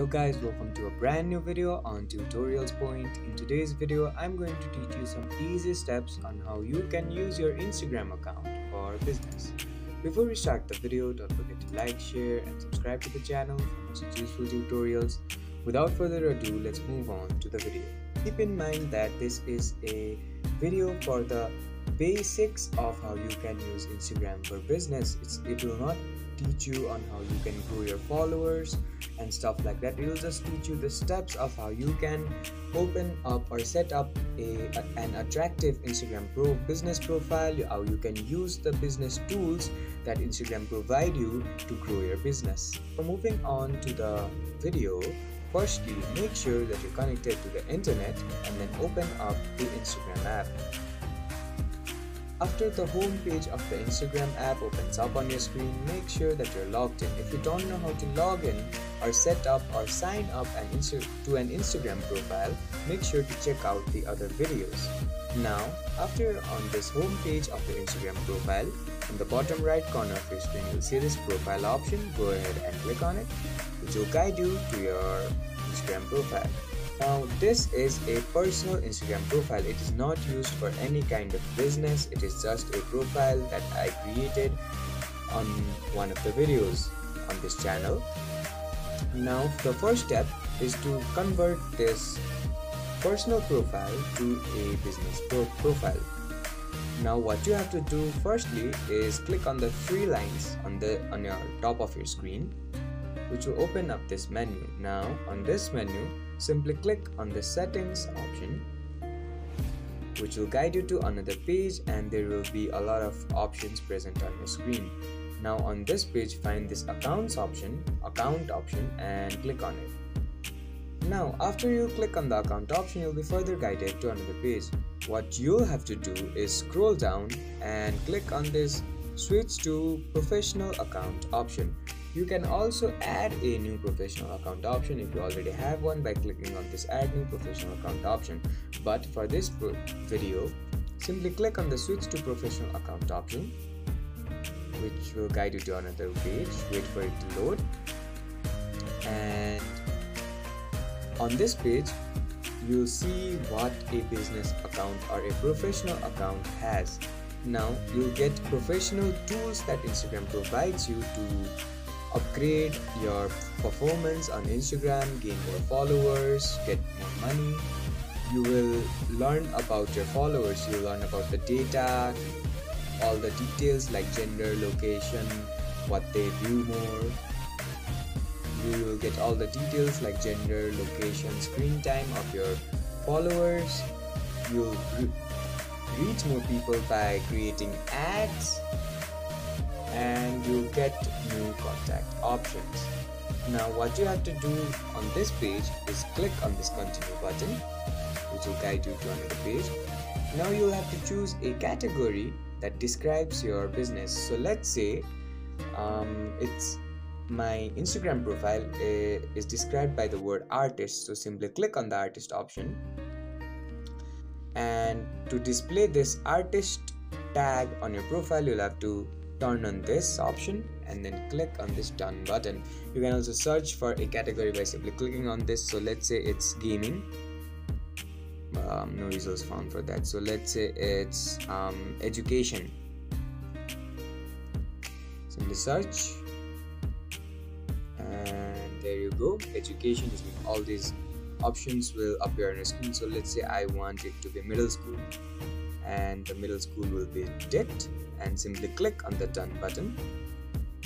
Hello guys, welcome to a brand new video on Tutorials Point. In today's video, I'm going to teach you some easy steps on how you can use your Instagram account for business. Before we start the video, don't forget to like, share and subscribe to the channel for such useful tutorials. Without further ado, let's move on to the video. Keep in mind that this is a video for the basics of how you can use Instagram for business. It will not teach you on how you can grow your followers and stuff like that. It will just teach you the steps of how you can open up or set up an attractive Instagram business profile, how you can use the business tools that Instagram provide you to grow your business. So moving on to the video, firstly make sure that you're connected to the internet and then open up the Instagram app. After the home page of the Instagram app opens up on your screen, make sure that you're logged in. If you don't know how to log in or set up or sign up to an Instagram profile, make sure to check out the other videos. Now, after you're on this home page of the Instagram profile, in the bottom right corner of your screen, you'll see this profile option. Go ahead and click on it, which will guide you to your Instagram profile. Now, this is a personal Instagram profile. It is not used for any kind of business. It is just a profile that I created on one of the videos on this channel. Now, the first step is to convert this personal profile to a business profile. Now, what you have to do firstly is click on the three lines on your top of your screen, which will open up this menu. Now, on this menu, simply click on the settings option, which will guide you to another page, and there will be a lot of options present on your screen. Now on this page, find this account option and click on it. Now after you click on the account option, you'll be further guided to another page. What you'll have to do is scroll down and click on this switch to professional account option. You can also add a new professional account option if you already have one by clicking on this add new professional account option. But for this video, simply click on the switch to professional account option, which will guide you to another page. Wait for it to load. And on this page, you'll see what a business account or a professional account has. Now you'll get professional tools that Instagram provides you to upgrade your performance on Instagram, gain more followers, get more money. You will learn about your followers, you'll learn about the data, all the details like gender, location, what they view more. You will get all the details like gender, location, screen time of your followers. You'll reach more people by creating ads, and you'll get new contact options. Now what you have to do on this page is click on this continue button, which will guide you to another page. Now you'll have to choose a category that describes your business. So let's say it's my Instagram profile is described by the word artist, so simply click on the artist option, and to display this artist tag on your profile, you'll have to turn on this option and then click on this done button. You can also search for a category by simply clicking on this. So let's say it's gaming. No results found for that. So let's say it's education. Simply search, and there you go. Education is all these options will appear on your screen. So let's say I want it to be middle school, and the middle school will be ticked, and simply click on the done button.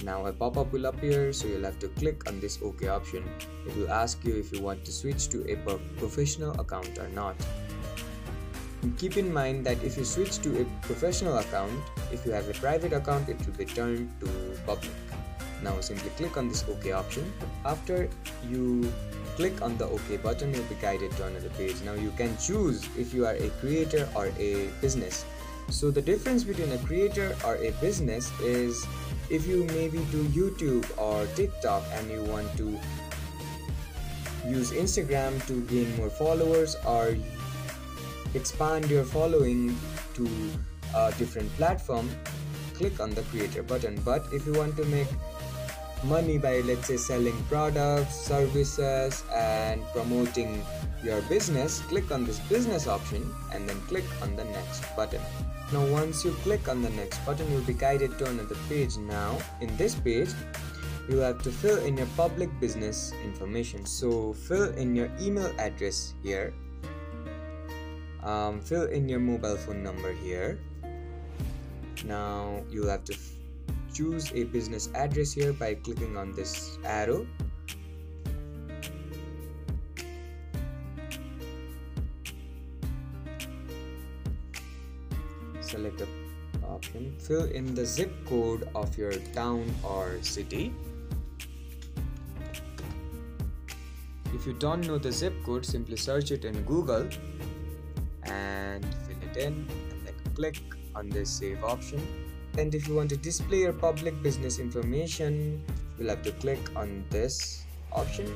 Now a pop-up will appear, so you'll have to click on this OK option. It will ask you if you want to switch to a professional account or not. And keep in mind that if you switch to a professional account, if you have a private account, it will be turned to public. Now simply click on this OK option. After you click on the OK button, you'll be guided to another page. Now you can choose if you are a creator or a business. So the difference between a creator or a business is if you maybe do YouTube or TikTok and you want to use Instagram to gain more followers or expand your following to a different platform, click on the creator button. But if you want to make money by, let's say, selling products, services, and promoting your business, click on this business option and then click on the next button. Now once you click on the next button, you'll be guided to another page. Now in this page, you have to fill in your public business information. So fill in your email address here, fill in your mobile phone number here. Now you'll have to choose a business address here by clicking on this arrow. Select the option, fill in the zip code of your town or city. If you don't know the zip code, simply search it in Google and fill it in and then click on this save option. And if you want to display your public business information, you'll have to click on this option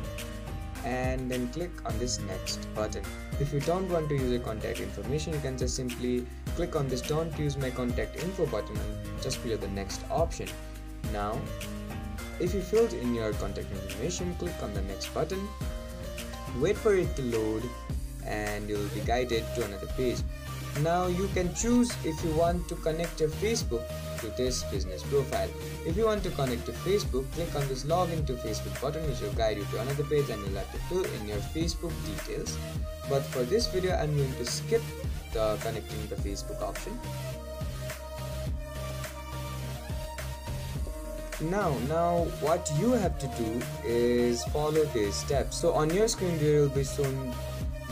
and then click on this next button. If you don't want to use your contact information, you can just simply click on this don't use my contact info button and just below the next option. Now if you filled in your contact information, click on the next button, wait for it to load, and you'll be guided to another page. Now you can choose if you want to connect your Facebook to this business profile. If you want to connect to Facebook, click on this login to Facebook button, which will guide you to another page, and you'll have to fill in your Facebook details. But for this video, I'm going to skip the connecting the Facebook option. Now what you have to do is follow these steps. So on your screen there will be shown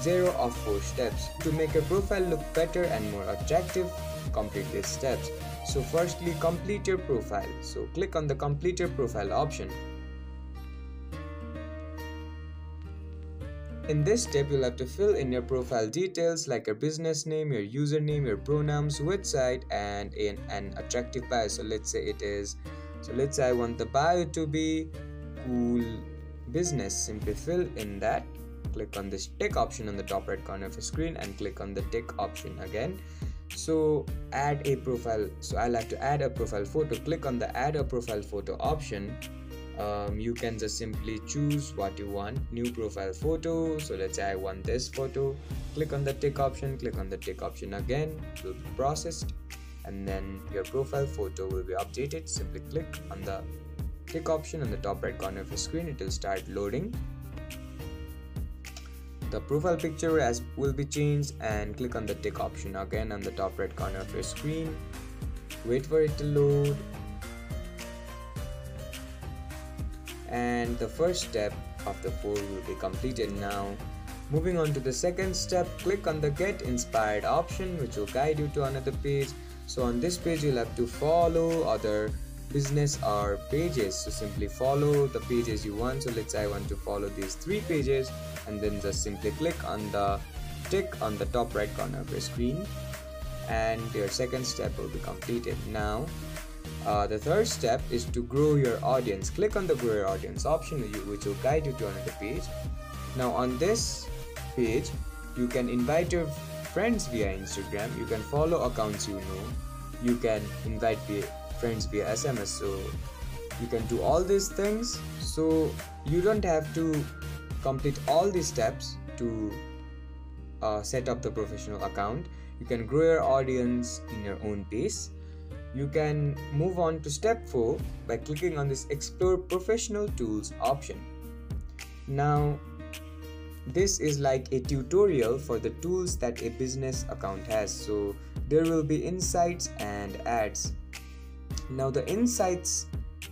0 of 4 steps. To make your profile look better and more attractive, complete these steps. So firstly, complete your profile. So click on the complete your profile option. In this step, you'll have to fill in your profile details like your business name, your username, your pronouns, website, and an attractive bio. So let's say I want the bio to be cool business. Simply fill in that. Click on this tick option on the top right corner of your screen and click on the tick option again. So add a profile. So I'll have to add a profile photo. Click on the add a profile photo option. You can just simply choose what you want. New profile photo. So let's say I want this photo. Click on the tick option. Click on the tick option again. It will be processed, and then your profile photo will be updated. Simply click on the tick option on the top right corner of your screen. It will start loading. The profile picture will be changed, and click on the tick option again on the top right corner of your screen. Wait for it to load. And the first step of the 4 will be completed. Now moving on to the second step, click on the get inspired option, which will guide you to another page. So on this page you'll have to follow other business or pages. So simply follow the pages you want. So let's say I want to follow these 3 pages, and then just simply click on the tick on the top right corner of your screen, and your second step will be completed. Now the third step is to grow your audience. Click on the grow your audience option, which will guide you to another page. Now on this page you can invite your friends via Instagram, you can follow accounts you know, you can invite friends via SMS. So you can do all these things. So you don't have to complete all these steps to set up the professional account. You can grow your audience in your own pace. You can move on to step 4 by clicking on this explore professional tools option. Now this is like a tutorial for the tools that a business account has. So there will be insights and ads. Now the insights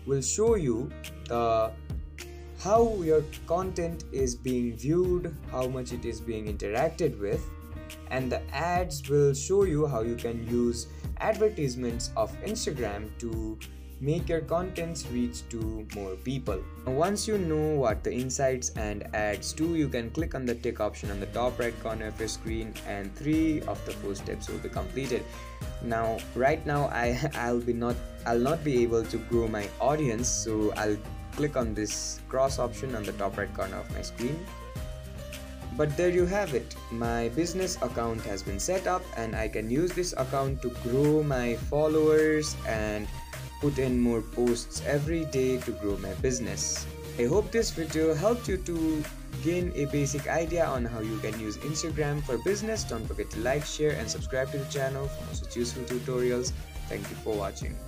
will show you how your content is being viewed, how much it is being interacted with, and the ads will show you how you can use advertisements of Instagram to make your contents reach to more people. Once you know what the insights and ads do, you can click on the tick option on the top right corner of your screen, and 3 of the 4 steps will be completed. Now right now I'll not be able to grow my audience, so I'll click on this cross option on the top right corner of my screen. But there you have it. My business account has been set up, and I can use this account to grow my followers and put in more posts every day to grow my business. I hope this video helped you to gain a basic idea on how you can use Instagram for business. Don't forget to like, share and subscribe to the channel for more such useful tutorials. Thank you for watching.